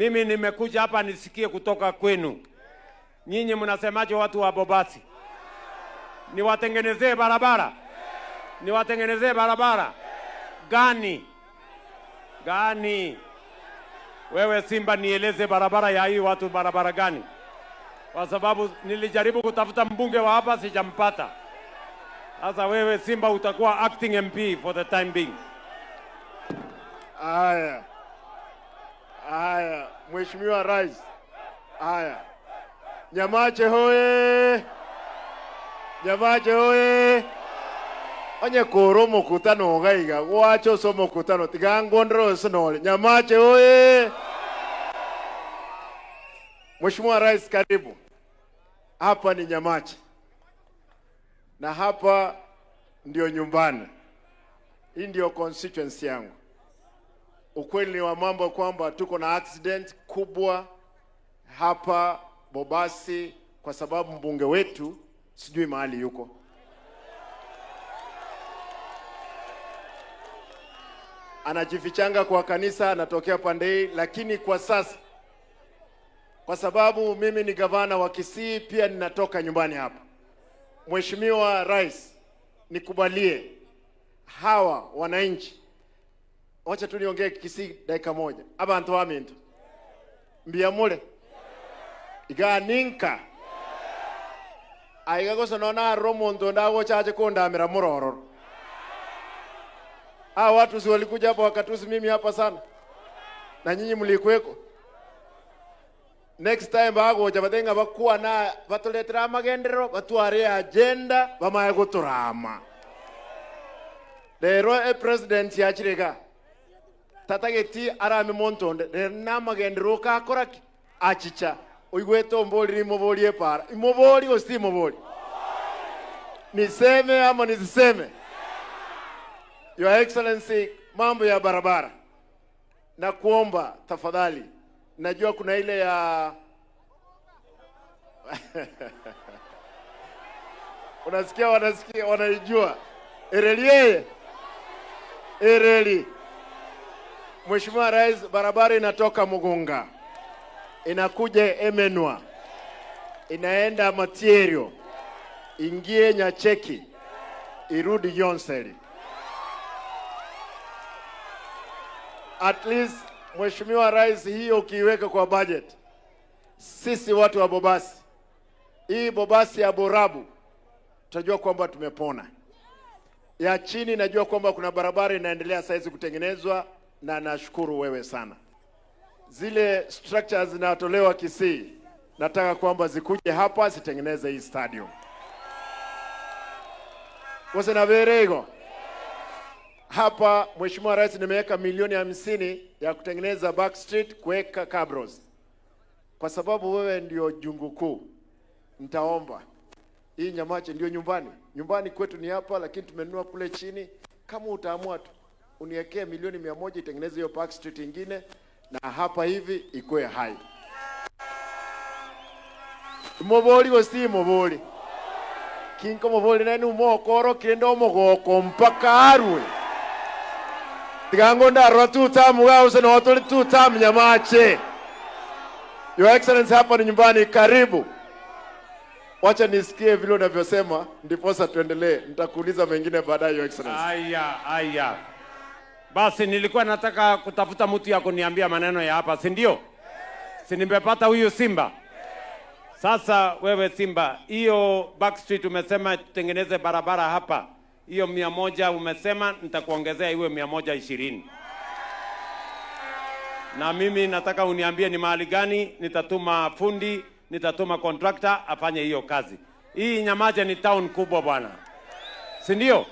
Mimi nimekuja hapa nisikie kutoka kwenu. Nyinyi mnasemaje watu wa Bobasi? Niwatengenezee barabara? Niwatengenezee barabara gani? Gani? Wewe Simba, nieleze barabara ya hii watu barabara gani? Kwa sababu nilijaribu kutafuta mbunge wa hapa sijampata. Sasa wewe Simba utakuwa acting MP for the time being. Haya. Haya, Mheshimiwa Rais. Haya. Nyamache hoye. Nyamache hoye. Onye koro mukutano gaiga, wacho so mukutano tigangondro snole. Nyamache hoye. Mheshimiwa Rais, karibu. Hapa ni Nyamache. Na hapa ndio nyumbani. Hii ndio constituency yangu. Ukweli wa mambo kwamba tuko na accident kubwa hapa Bobasi kwa sababu mbunge wetu sijui mahali yuko. Anajifichanga kwa kanisa, anatokea pande hii, lakini kwa sasa kwa sababu mimi ni gavana wa Kisii, pia ninatoka nyumbani hapa. Mheshimiwa Rais, nikubalie hawa wananchi. Wacha tu niongee Kisii dakika moja. Abantu wamintu. Mbiyamule. Iganinka. Aiga goso nona romondo ndago chache kondamira murororo. Hawa watu si walikuja hapa wakatusi mimi hapa sana. Na nyinyi mlikuweko. Next time bago jabadenga bakuwa na batuletera magendero batware agenda bamaye guturama. Lero president yachirega tatageti arame montonde na magendero ka koraki achicha oigweto mboli ni moboli para imoboli osti moboli niseme ama nisiseme? Your Excellency, mambo ya barabara na kuomba tafadhali, najua kuna ile ya unasikia wanaijua erelie ereli. Mheshimiwa Rais, barabara inatoka Mugunga inakuja Emenwa inaenda Matiero ingie Nyacheki irudi Yonseli. At least Mheshimiwa Rais, hiyo ukiweka kwa budget, sisi watu wa Bobasi, hii Bobasi ya Borabu tutajua kwamba tumepona. Ya chini najua kwamba kuna barabara inaendelea saizi kutengenezwa, na nashukuru wewe sana. Zile structures zinatolewa Kisii, nataka kwamba zikuje hapa zitengeneze hii stadium. Wase na verego. Hapa Mheshimiwa Rais, nimeweka milioni 50 ya kutengeneza back street, kuweka cabros. Kwa sababu wewe ndio jungu kuu, nitaomba hii Nyamache ndio nyumbani. Nyumbani kwetu ni hapa, lakini tumenunua kule chini. Kama utaamua tu uniwekee milioni 100 itengeneze hiyo back street nyingine, na hapa hivi ikoe hai. Moboli gosti moboli. Kinko moboli nani umokoro kendo mogoko mpaka arwe. Tigango ndarwa tutamu gause na otoli tutamu Nyamache. Your Excellency, hapa ni nyumbani, karibu. Wacha nisikie vile unavyosema ndiposa tuendelee. Nitakuuliza mengine baadaye, Your Excellency. Aya. Basi nilikuwa nataka kutafuta mtu ya kuniambia maneno ya hapa, si ndio? Si nimepata huyu Simba. Sasa wewe Simba, hiyo Backstreet umesema tutengeneze barabara hapa. Hiyo 100 umesema nitakuongezea iwe 120. Na mimi nataka uniambie ni mahali gani, nitatuma fundi, nitatuma contractor afanye hiyo kazi. Hii Nyamache ni town kubwa bwana. Si ndio?